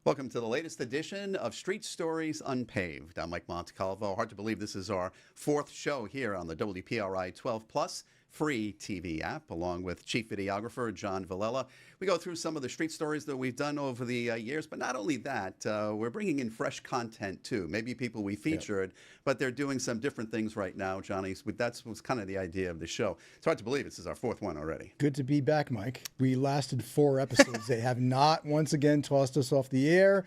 Welcome to the latest edition of Street Stories Unpaved. I'm Mike Montecalvo. Hard to believe this is our fourth show here on the WPRI 12 Plus free TV app, along with Chief Videographer John Villela. We go through some of the street stories that we've done over the years, but not only that, we're bringing in fresh content too. Maybe people we featured, but they're doing some different things right now, Johnny. That was kind of the idea of the show. It's hard to believe this is our fourth one already. Good to be back, Mike. We lasted 4 episodes. They have not once again tossed us off the air,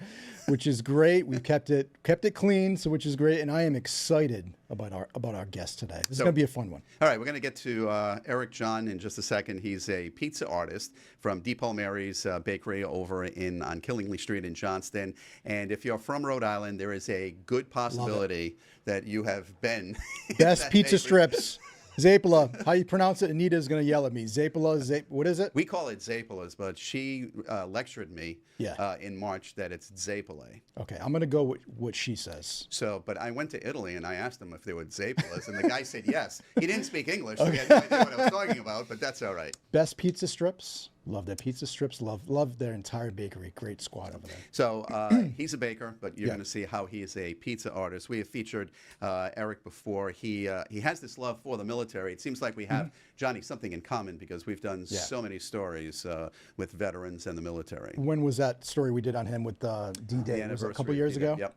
which is great. We've kept it clean, so which is great, and I am excited about our guest today. This is going to be a fun one. All right, we're going to get to Eric John in just a second. He's a pizza artist from Palmieri's bakery over on Killingly Street in Johnston. And if you're from Rhode Island, there is a good possibility that you have been Best pizza strips. Zapola, how you pronounce it? Anita's going to yell at me. Zapola, what is it? We call it Zapolas, but she lectured me in March that it's Zapole. Okay, I'm going to go with what she says. So, but I went to Italy and I asked him if they were Zapolas, and the guy said yes. He didn't speak English, so he had no idea what I was talking about, but that's all right. Best pizza strips. Love their pizza strips. Love their entire bakery. Great squad over there. So he's a baker, but you're going to see how he is a pizza artist. We have featured Eric before. He has this love for the military. It seems like we have, Johnny, something in common because we've done so many stories with veterans and the military. When was that story we did on him with D-Day? Was it a couple years ago? Yep.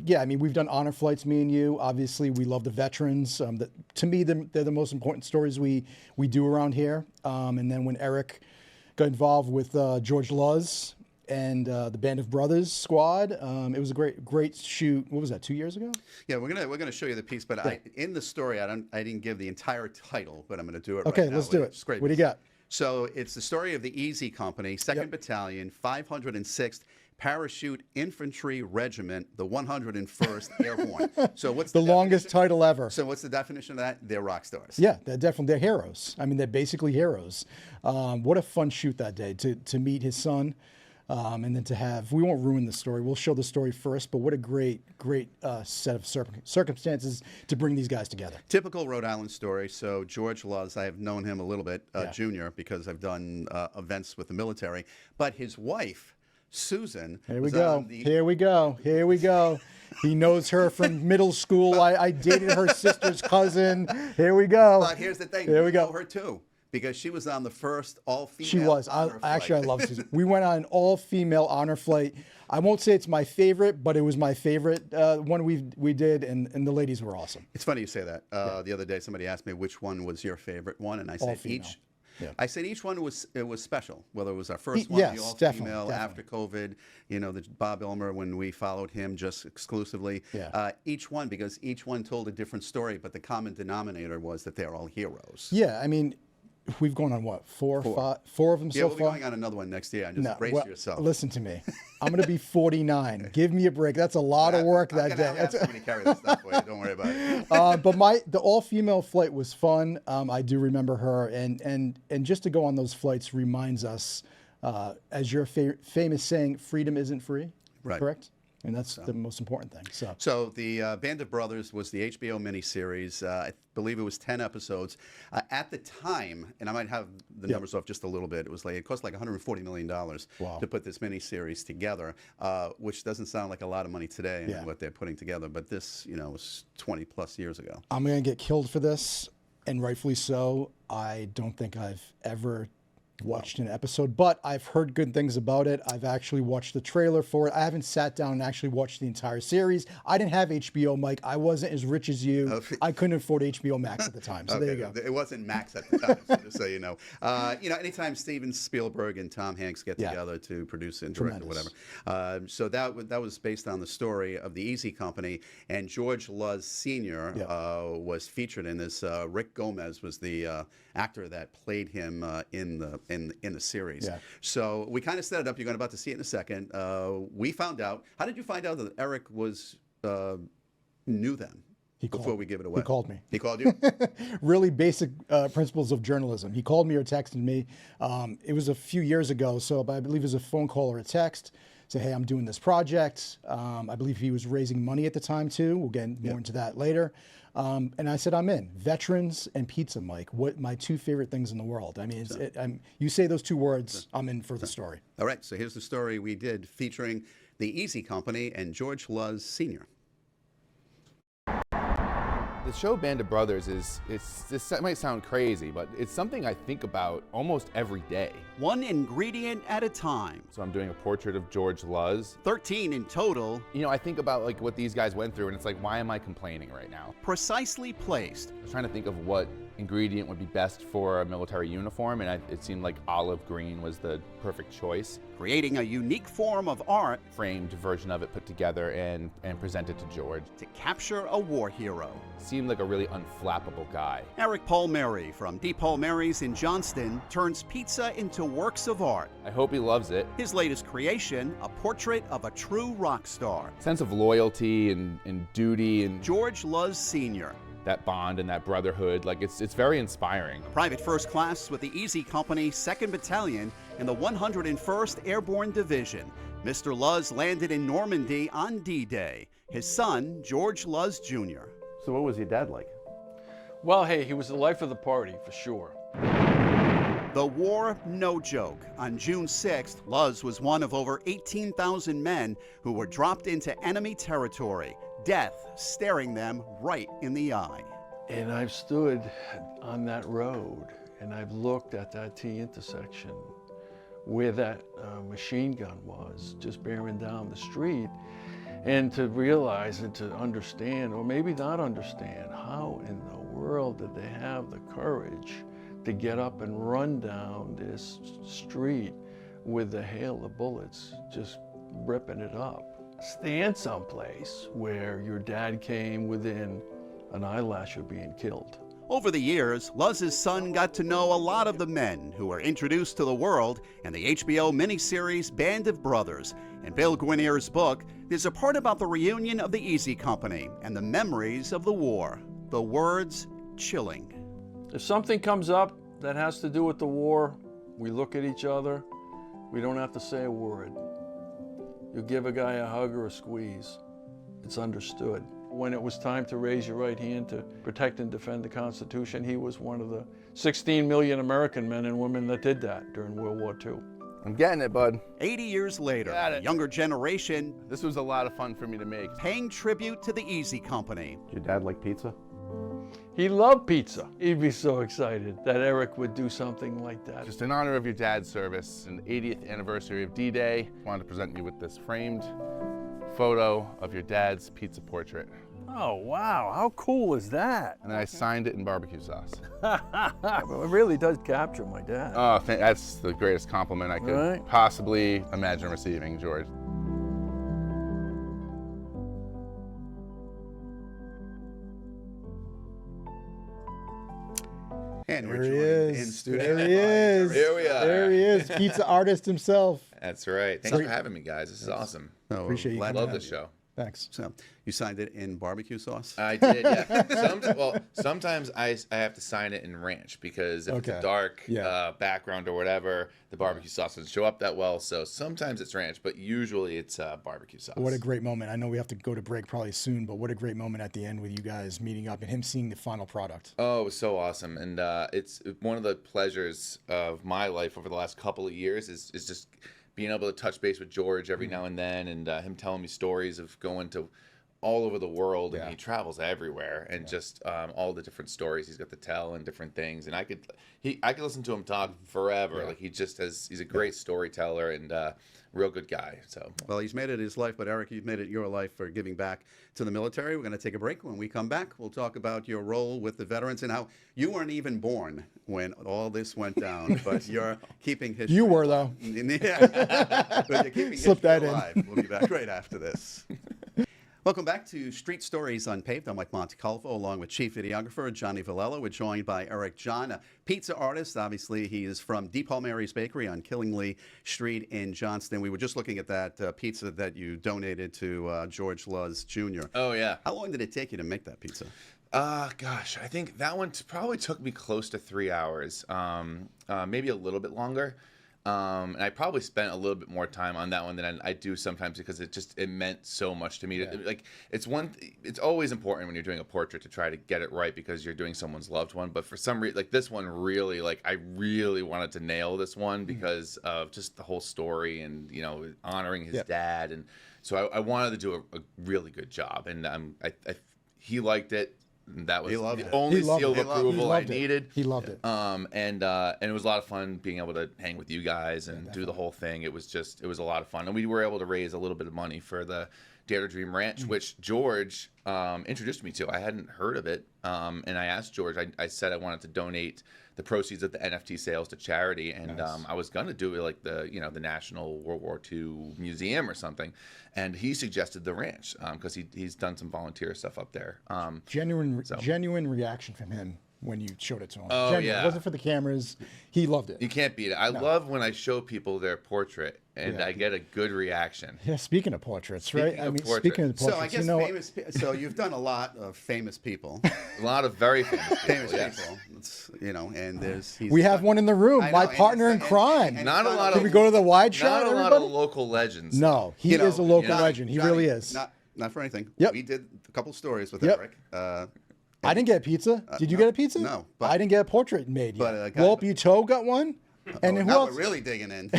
Yeah, I mean, we've done honor flights, me and you. Obviously, we love the veterans. To me, they're the most important stories we do around here. And then when Eric got involved with George Luz and the Band of Brothers squad, it was a great shoot. What was that, 2 years ago? Yeah, we're gonna show you the piece, but in the story, I didn't give the entire title, but I'm gonna do it. Okay, right now. let's do it. It's great. What do you got? So it's the story of the Easy Company, 2nd Battalion, 506th Parachute Infantry Regiment, the 101st Airborne. So what's the longest title ever? So what's the definition of that? They're rock stars. Yeah, they're heroes. I mean, they're basically heroes. What a fun shoot that day to meet his son, and then to have. We won't ruin the story. We'll show the story first. But what a great set of circumstances to bring these guys together. Typical Rhode Island story. So George Luz, I have known him a little bit, Junior, because I've done events with the military. But his wife, Susan. Here we go. He knows her from middle school. I dated her sister's cousin. Here we go. But here's the thing. Here we go. Know her too, because she was on the first all-female. She was. I love Susan. We went on an all-female honor flight. I won't say it's my favorite, but it was my favorite one we did, and the ladies were awesome. It's funny you say that. The other day, somebody asked me which one was your favorite one, and I said each. Yeah. I said each one was special, whether it was our first one, the all-female after COVID, the Bob Ilmer when we followed him just exclusively. Yeah. Each one, because each one told a different story, but the common denominator was that they're all heroes. Yeah, I mean, we've gone on what, four of them so far? We'll be going on another one next year. Just brace yourself. Listen to me. I'm going to be 49. Give me a break. That's a lot of work that day. I'm going to have somebody carry this stuff for you. Don't worry about it. But the all-female flight was fun. I do remember her. And just to go on those flights reminds us, as your famous saying, freedom isn't free. Right. Correct? And that's the most important thing. So the Band of Brothers was the HBO miniseries. I believe it was 10 episodes. At the time, and I might have the numbers off just a little bit, it cost like $140 million to put this miniseries together, which doesn't sound like a lot of money today in what they're putting together. But this, was 20 plus years ago. I'm going to get killed for this, and rightfully so. I don't think I've ever watched an episode, but I've heard good things about it. I've actually watched the trailer for it. I haven't sat down and actually watched the entire series. I didn't have HBO, Mike. I wasn't as rich as you. I couldn't afford HBO Max at the time. So there you go. It wasn't Max at the time, just so you know. Anytime Steven Spielberg and Tom Hanks get together to produce and direct or whatever. So that was based on the story of the Easy Company, and George Luz Sr. Was featured in this. Rick Gomez was the actor that played him in the series. Yeah. So we kind of set it up. You're about to see it in a second. We found out. How did you find out that Eric knew them? Before we give it away. He called me. He called you? Really basic principles of journalism. He called me or texted me. It was a few years ago, so I believe it was a phone call or a text. say, hey, I'm doing this project. I believe he was raising money at the time too. We'll get more into that later. And I said, I'm in. Veterans and pizza, Mike. What my two favorite things in the world. I mean, you say those two words, I'm in for the story. All right, so here's the story we did featuring the Easy Company and George Luz Sr. The show Band of Brothers this might sound crazy, but it's something I think about almost every day. One ingredient at a time. So I'm doing a portrait of George Luz. 13 in total. You know, I think about like what these guys went through, and it's like, why am I complaining right now? Precisely placed. I was trying to think of what ingredient would be best for a military uniform, and it seemed like olive green was the perfect choice. Creating a unique form of art. Framed version of it put together and presented to George. To capture a war hero. Seemed like a really unflappable guy. Eric Palmieri from D. Palmieri's in Johnston turns pizza into works of art. I hope he loves it. His latest creation, a portrait of a true rock star. Sense of loyalty and duty and George Luz Sr. That bond and that brotherhood, like it's very inspiring. Private first class with the Easy Company 2nd Battalion in the 101st Airborne Division. Mr. Luz landed in Normandy on D-Day. His son, George Luz Jr. So what was your dad like? Well, hey, he was the life of the party, for sure. The war, no joke. On June 6th, Luz was one of over 18,000 men who were dropped into enemy territory, death staring them right in the eye. And I've stood on that road, and I've looked at that T intersection where that machine gun was, just bearing down the street, and to realize and to understand, or maybe not understand, how in the world did they have the courage to get up and run down this street with the hail of bullets just ripping it up. Stand someplace where your dad came within an eyelash of being killed. Over the years, Luz's son got to know a lot of the men who were introduced to the world in the HBO miniseries Band of Brothers. In Bill Guinier's book, there's a part about the reunion of the Easy Company and the memories of the war. The words chilling. If something comes up that has to do with the war, we look at each other. We don't have to say a word. You give a guy a hug or a squeeze. It's understood. When it was time to raise your right hand to protect and defend the Constitution, he was one of the 16 million American men and women that did that during World War II. I'm getting it, bud. 80 years later, Got the it. younger generation This was a lot of fun for me to make. paying tribute to the Easy Company. Did your dad like pizza? He loved pizza. He'd be so excited that Eric would do something like that. Just in honor of your dad's service and the 80th anniversary of D-Day, I wanted to present you with this framed photo of your dad's pizza portrait. Oh, wow, how cool is that? And then I signed it in barbecue sauce. It really does capture my dad. Oh, that's the greatest compliment I could Right. possibly imagine receiving, George. And There we're he joined in is. studio There he by is. Here we are. There he is. Pizza artist himself. That's right. Thanks for having me, guys. This is awesome. So Appreciate you glad coming to Love have the you. show. Thanks. So you signed it in barbecue sauce? I did, yeah. Sometimes I have to sign it in ranch because if it's Okay. a dark Yeah. background or whatever, the barbecue sauce doesn't show up that well. So sometimes it's ranch, but usually it's barbecue sauce. What a great moment. I know we have to go to break probably soon, but what a great moment at the end with you guys meeting up and him seeing the final product. Oh, it was so awesome. And it's one of the pleasures of my life over the last couple of years is just being able to touch base with George every now and then, and him telling me stories of going to all over the world, and he travels everywhere, and just all the different stories he's got to tell and different things. And I could listen to him talk forever. Like he's a great storyteller and real good guy. So Well, he's made it his life, but Eric, you've made it your life for giving back to the military. We're going to take a break. When we come back, we'll talk about your role with the veterans and how you weren't even born when all this went down, but you're keeping history. You were, though. Yeah. But you're keeping Slip history that in. alive. We'll be back right after this. Welcome back to Street Stories Unpaved. I'm Mike Montecalvo, along with Chief Videographer Johnny Villella. We're joined by Eric John, a pizza artist. Obviously, he is from D. Palmieri's Bakery on Killingly Street in Johnston. We were just looking at that pizza that you donated to George Luz Jr. oh yeah. How long did it take you to make that pizza? Gosh, I think that one probably took me close to 3 hours, maybe a little bit longer. And I probably spent a little bit more time on that one than I do sometimes because it meant so much to me. Like it's always important when you're doing a portrait to try to get it right because you're doing someone's loved one. But for some reason, like this one really, like I really wanted to nail this one because of just the whole story and, you know, honoring his dad. And so I wanted to do a really good job. And he liked it. And that was the only seal of approval I needed. He loved it. And it was a lot of fun being able to hang with you guys and do the whole thing. It was a lot of fun. And we were able to raise a little bit of money for the Dare to Dream Ranch, which George introduced me to. I hadn't heard of it. And I asked George, I said I wanted to donate the proceeds of the NFT sales to charity. And I was going to do it like the National World War II Museum or something. And he suggested the ranch because he's done some volunteer stuff up there. Genuine reaction from him when you showed it to him. Oh, Genuine. yeah. It wasn't for the cameras. He loved it. You can't beat it. I love when I show people their portrait and I get a good reaction. Yeah, speaking of portraits, right? Speaking of Speaking of So portraits, I guess so you've done a lot of famous people. A lot of very famous Famous yes. people. It's, you know, and he's we have one in the room. I know, My and partner in it's- crime. and Not a it's lot Can of we go to the wide shot, Not a lot everybody? of local legends. No, he you know, is a local Johnny- legend. He Johnny, really is. Not for anything. Yep. We did a couple stories with Yep. Eric. I didn't get a pizza. Did you no, get a pizza? no, but- I didn't get a portrait made but, yet. God- Walt Buteau got one. And then who now else? we're really digging in.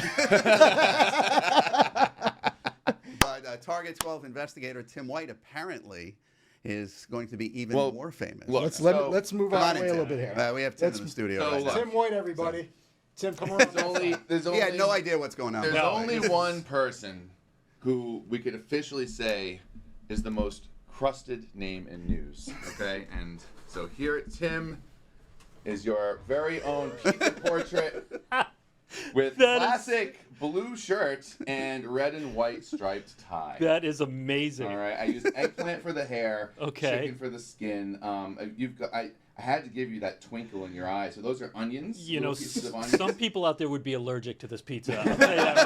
But Target 12 investigator Tim White apparently is going to be even more famous. look, Let's move Come on on in, away a little Tim. bit here. We have Tim in the studio so right now. look. Tim White, everybody. Tim, come on. There's He had no idea what's going on. There's only one person who we could officially say is the most crusted name in news. Okay, and so here, Tim is your very own pizza portrait with classic blue shirt and red and white striped tie. That is amazing. All right, I used eggplant for the hair, Okay. chicken for the skin. I had to give you that twinkle in your eye. So those are onions. You know, little pieces of onions. some people out there would be allergic to this pizza. I'll tell you that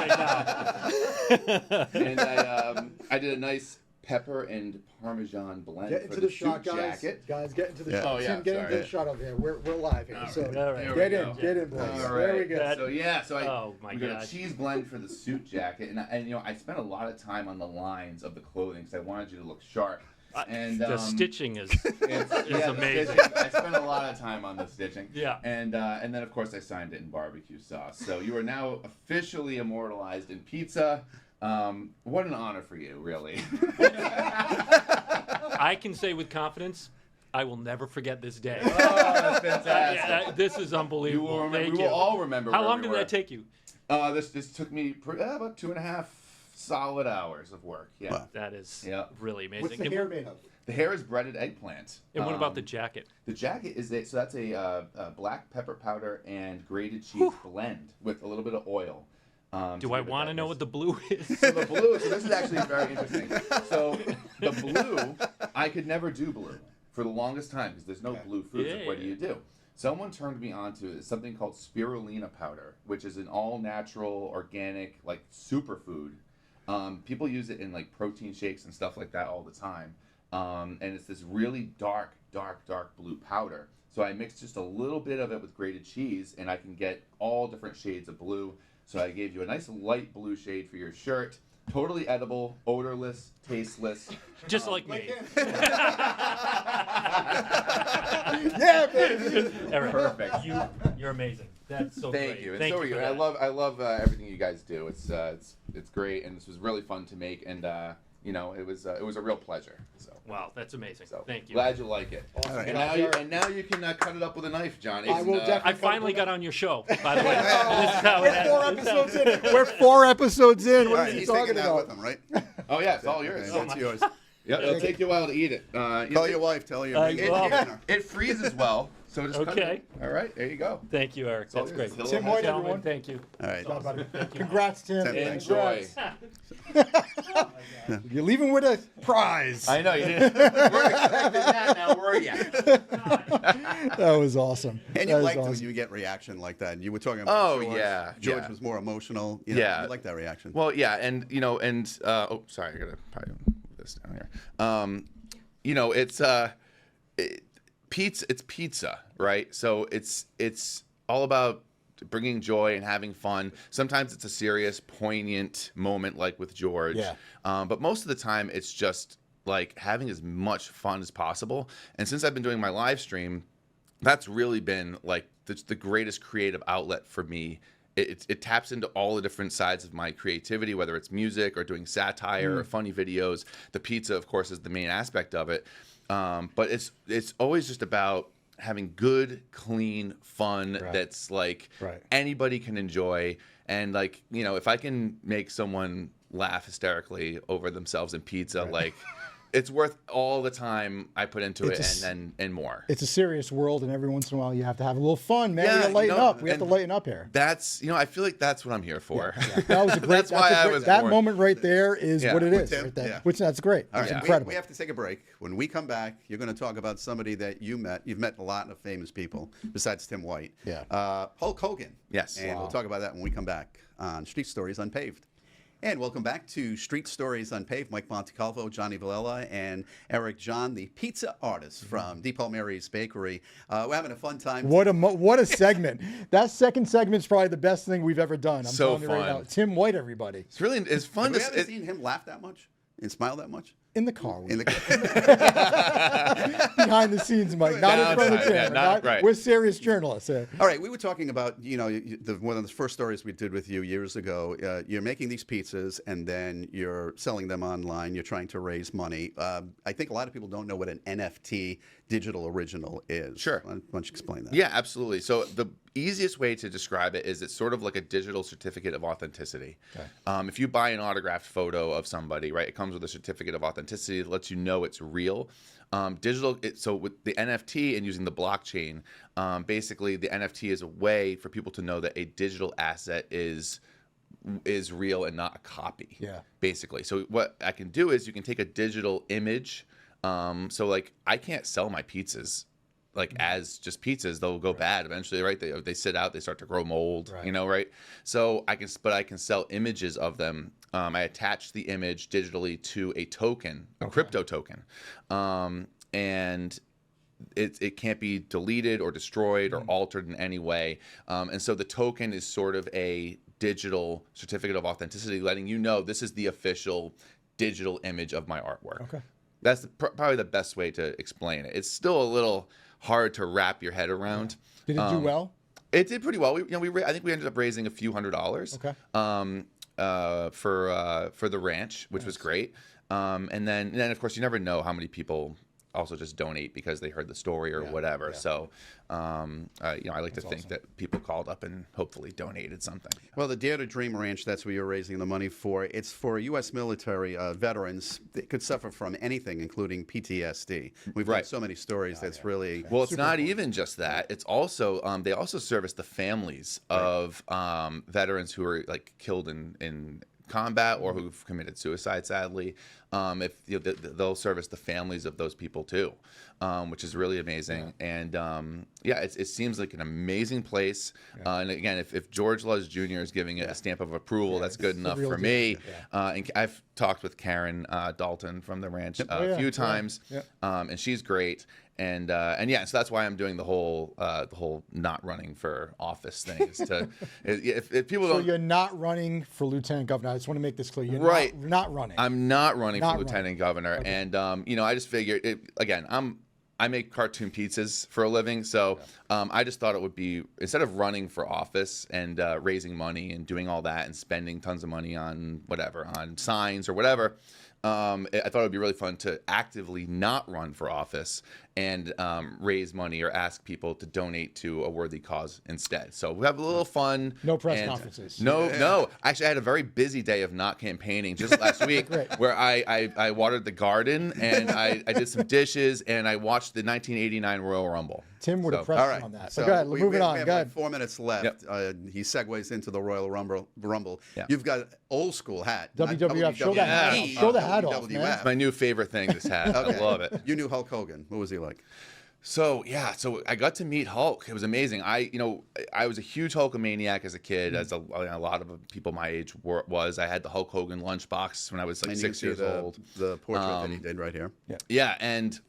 right now. And I did a nice pepper and Parmesan blend Get for into the the shot, suit guys. jacket. Guys, get into the Yeah. shot. Oh, yeah, Tim, get into sorry. the shot over here. We're live here. So All right. There get we in, go. get in, boys. All There we right. go. That- So yeah, so Oh, my we got God. a cheese blend for the suit jacket, and you know I spent a lot of time on the lines of the clothing because I wanted you to look sharp. And The stitching is the amazing. stitching. I spent a lot of time on the stitching. Yeah. And then of course I signed it in barbecue sauce. So you are now officially immortalized in pizza. What an honor for you, really. I can say with confidence, I will never forget this day. Oh, that's fantastic. Yeah, this is unbelievable. You will remember, Thank we you. will all remember. How where long we did were. that take you? This took me about 2.5 solid hours of work. Yeah. Wow. That is Yeah. really amazing. What's the and, hair made of? The hair is breaded eggplant. and what about the jacket? The jacket is that's a black pepper powder and grated cheese blend with a little bit of oil. Do I want to know what the blue is? So the blue. So this is actually very interesting. So the blue, I could never do blue for the longest time because there's no blue foods. Yeah. Like, what do you do? Someone turned me on to something called spirulina powder, which is an all-natural, organic, like superfood. People use it in like protein shakes and stuff like that all the time. And it's this really dark blue powder. So I mixed just a little bit of it with grated cheese, and I can get all different shades of blue. So I gave you a nice light blue shade for your shirt. Totally edible, odorless, tasteless. Just like me. Yeah, baby. Eric, Perfect. you're amazing. That's so great. Thank you. And Thank so you are you. for I that. love everything you guys do. It's great, and this was really fun to make, and you know, it was a real pleasure. So. Wow, that's amazing. So Thank you. glad you like it. Awesome. And now you can cut it up with a knife, Johnny. I will definitely. I finally got on your show, by the way. This is how it We're 4 happened. episodes in. We're 4 episodes in. All What right, are you he's talking taking that about? with him, right? Oh yeah, it's all yours. Okay, that's yours. Yeah, it'll take you a while to eat it. Tell your wife. Tell your I big will. dinner. It freezes well, so just cut Okay. it. All right, there you go. Thank you, Eric. all That's yours. great. Tim White, Gentlemen, everyone. thank you. All right. Congrats, Tim. Tim, Enjoy. You're leaving with a prize. I know you didn't. We're expecting that now, were you? That was awesome. And That you was liked when awesome. you get reaction like that. And you were talking about Oh, George. yeah, George yeah. was more emotional. You know, Yeah. You like that reaction. Well, yeah, and you know, and oh, sorry, I gotta probably move this down here. You know, it's pizza. It's pizza, right? So it's all about bringing joy and having fun. Sometimes it's a serious, poignant moment like with George. Yeah. But most of the time it's just like having as much fun as possible. And since I've been doing my live stream, that's really been like the greatest creative outlet for me. It taps into all the different sides of my creativity, whether it's music or doing satire or funny videos. The pizza, of course, is the main aspect of it. But it's always just about having good, clean fun that's like anybody can enjoy. And like, you know, if I can make someone laugh hysterically over themselves in pizza, like it's worth all the time I put into it and more. It's a serious world, and every once in a while you have to have a little fun, man. Yeah, We gotta lighten up. We have and to lighten up here. That's, you know, I feel like that's what I'm here for. That was a great. That's why I was that born. moment right there is Yeah. what it With is. Tim, Right there. yeah. Which that's great. All That's right, incredible. we have to take a break. When we come back, you're going to talk about somebody that you met. You've met a lot of famous people besides Tim White. Yeah. Hulk Hogan. Yes. And we'll talk about that when we come back on Street Stories Unpaved. And welcome back to Street Stories Unpaved. Mike Montecalvo, Johnny Villela, and Eric John, the pizza artist from Di Palmieri's Bakery. We're having a fun time. What a segment! That second segment's probably the best thing we've ever done. I'm So telling you right fun. now. Tim White, everybody, It's fun Have to we ever seen him laugh that much and smile that much? in the car. In the Behind the scenes, Mike, not in front of the Outside, yeah, camera. not- right. We're serious journalists here. All right, we were talking about, you know, one of the first stories we did with you years ago. You're making these pizzas and then you're selling them online. You're trying to raise money. I think a lot of people don't know what an NFT, digital original, is. Sure. Why don't you explain that? Yeah, absolutely. So the easiest way to describe it is it's sort of like a digital certificate of authenticity. Okay. If you buy an autographed photo of somebody, right, it comes with a certificate of authenticity that lets you know it's real. So with the NFT and using the blockchain, basically the NFT is a way for people to know that a digital asset is real and not a copy. Yeah. Basically. So what I can do is you can take a digital image. So like I can't sell my pizzas like as just pizzas. They'll go bad eventually, right? They sit out, they start to grow mold, you know, right? So I can sell images of them. I attach the image digitally to a token, a crypto token. And it can't be deleted or destroyed or altered in any way. And so the token is sort of a digital certificate of authenticity, letting you know this is the official digital image of my artwork. Okay. That's probably the best way to explain it. It's still a little hard to wrap your head around. Did it do well? It did pretty well. I think we ended up raising a few $100s. Okay. For the ranch, which was great. And then of course you never know how many people also just donate because they heard the story or whatever. Yeah. So, I like to think that people called up and hopefully donated something. Well, the Dare to Dream Ranch, that's what you're raising the money for. It's for U.S. military veterans that could suffer from anything, including PTSD. We've got so many stories that's really... Well, it's not even just that. It's also, they also service the families of veterans who are like killed in combat or who've committed suicide, sadly. They'll service the families of those people too, which is really amazing. And it seems like an amazing place. And again, if George Luz Jr. is giving it a stamp of approval, that's good enough for me. And I've talked with Karen Dalton from the ranch a few times, and she's great. And so that's why I'm doing the whole not running for office thing. Is to if people don't. So you're not running for lieutenant governor. I just want to make this clear. You're not running. I'm not running for lieutenant governor, and I just figured I make cartoon pizzas for a living, so I just thought it would be, instead of running for office and raising money and doing all that and spending tons of money on signs or whatever. I thought it would be really fun to actively not run for office and raise money or ask people to donate to a worthy cause instead. So we have a little fun. No press conferences. No. Actually, I had a very busy day of not campaigning just last week where I watered the garden and I did some dishes and I watched the 1989 Royal Rumble. Tim would have pressed on that. So go ahead, moving on. We have like 4 minutes left. Yep. He segues into the Royal Rumble. Yep. You've got an old school hat. WWF. Show the hat. Show the hat off, man. It's my new favorite thing, this hat. I love it. You knew Hulk Hogan. What was he like? So I got to meet Hulk. It was amazing. I was a huge Hulkamaniac as a kid, as a lot of people my age was. I had the Hulk Hogan lunchbox when I was like 6 years old. The portrait that he did right here. Yeah, and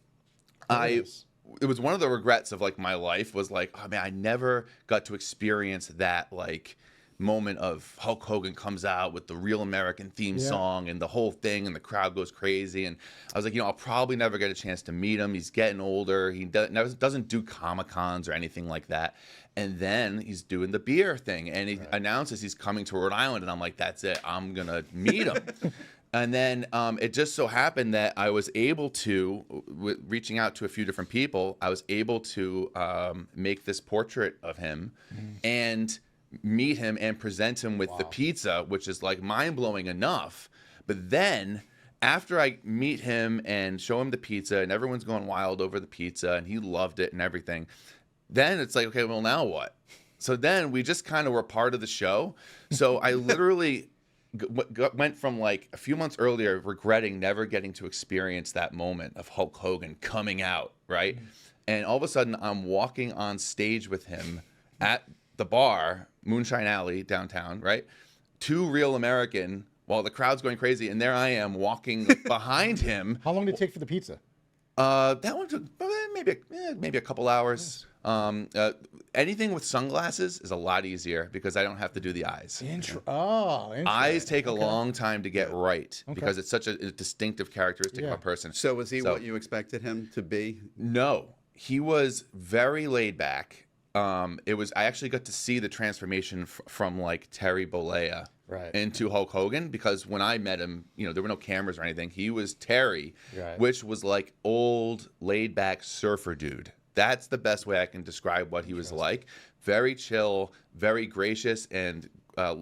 I it was one of the regrets of like my life was like, oh man, I never got to experience that like moment of Hulk Hogan comes out with the Real American theme song and the whole thing, and the crowd goes crazy. And I was like, I'll probably never get a chance to meet him. He's getting older. He doesn't do Comic-Cons or anything like that. And then he's doing the beer thing, and he announces he's coming to Rhode Island, and I'm like, that's it. I'm gonna meet him. And then it just so happened that I was able to, reaching out to a few different people, I was able to make this portrait of him and meet him and present him with the pizza, which is like mind-blowing enough. But then after I meet him and show him the pizza, and everyone's going wild over the pizza, and he loved it and everything, then it's like, okay, well, now what? So then we just kind of were part of the show. So I literally went from like a few months earlier regretting never getting to experience that moment of Hulk Hogan coming out, right? And all of a sudden I'm walking on stage with him at the bar, Moonshine Alley downtown, right? To Real American while the crowd's going crazy, and there I am walking behind him. How long did it take for the pizza? That one took maybe a couple hours. Anything with sunglasses is a lot easier because I don't have to do the eyes. Eyes take a long time to get right because it's such a distinctive characteristic of a person. So was he what you expected him to be? No, he was very laid back. I actually got to see the transformation from like Terry Bollea into Hulk Hogan, because when I met him, there were no cameras or anything. He was Terry, which was like old, laid back surfer dude. That's the best way I can describe what he was like. Very chill, very gracious, and a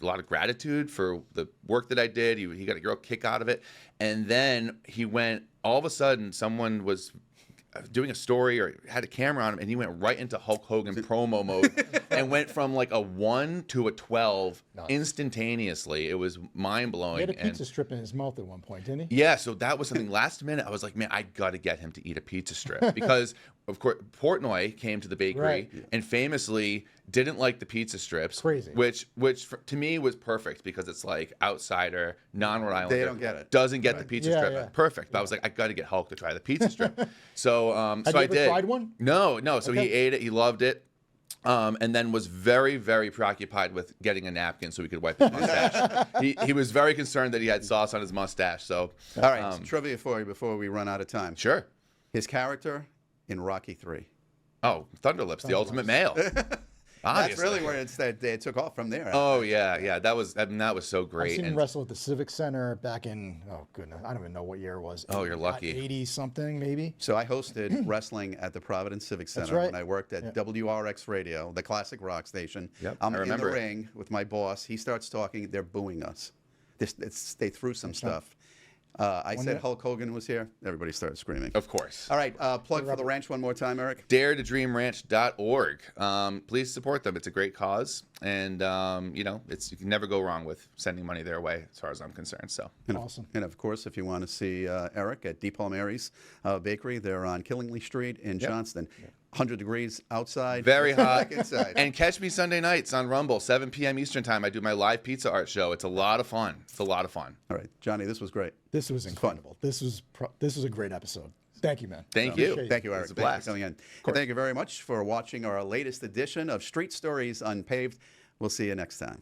lot of gratitude for the work that I did. He got a real kick out of it. And then he went, all of a sudden, someone was doing a story or had a camera on him, and he went right into Hulk Hogan promo mode and went from like a 1 to a 12 instantaneously. It was mind-blowing. He had a pizza strip in his mouth at one point, didn't he? Yeah, so that was something last minute. I was like, man, I got to get him to eat a pizza strip because, of course, Portnoy came to the bakery and famously didn't like the pizza strips. Crazy. Which to me was perfect because it's like outsider, non-Rhode Islander. They don't get it. Doesn't get the pizza strip. Yeah. Perfect. But I was like, I got to get Hulk to try the pizza strip. So, Had so you I ever did. tried one? No. So he ate it. He loved it. And then was very, very preoccupied with getting a napkin so he could wipe his mustache. he was very concerned that he had sauce on his mustache. So, All right, some trivia for you before we run out of time. Sure. His character in Rocky 3. Oh, Thunderlips, the ultimate male. That's really where it took off from there. Oh yeah. That was so great. I've seen him wrestle at the Civic Center back in, oh goodness, I don't even know what year it was. Oh, you're lucky. 80 something maybe. So I hosted wrestling at the Providence Civic Center when I worked at WRX Radio, the classic rock station. Yep, I'm I in the remember it. ring with my boss. He starts talking. They're booing us. They threw some stuff. I said Hulk Hogan was here. Everybody started screaming. Of course. All right, plug for the ranch one more time, Eric. DareToDreamRanch.org. Please support them. It's a great cause, and you can never go wrong with sending money their way, as far as I'm concerned. So Awesome. And of course, if you want to see Eric at D. Palmieri's Bakery, they're on Killingley Street in Johnston. 100 degrees outside. Very hot. Inside. And catch me Sunday nights on Rumble, 7 p.m. Eastern time. I do my live pizza art show. It's a lot of fun. All right, Johnny, this was great. This was incredible. This was a great episode. Thank you, man. Thank you. Appreciate it. Thank you, Eric. It's a Thank you blast. for coming in. And thank you very much for watching our latest edition of Street Stories Unpaved. We'll see you next time.